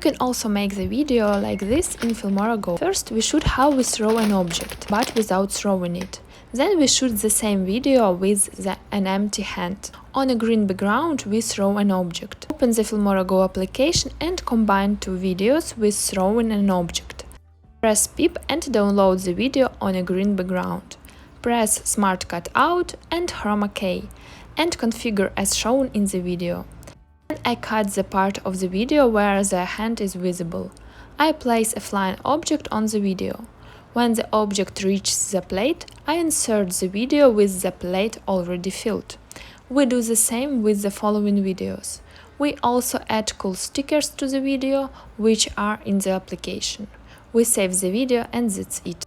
can also make the video like this in FilmoraGo. First, we shoot how we throw an object, but without throwing it. Then we shoot the same video with an empty hand. On a green background, we throw an object. Open the FilmoraGo application and combine two videos with throwing an object. Press Pip and download the video on a green background. Press Smart Cutout and Chroma Key and configure as shown in the video. Then I cut the part of the video where the hand is visible. I place a flying object on the video. When the object reaches the plate, I insert the video with the plate already filled. We do the same with the following videos. We also add cool stickers to the video, which are in the application. We save the video and that's it.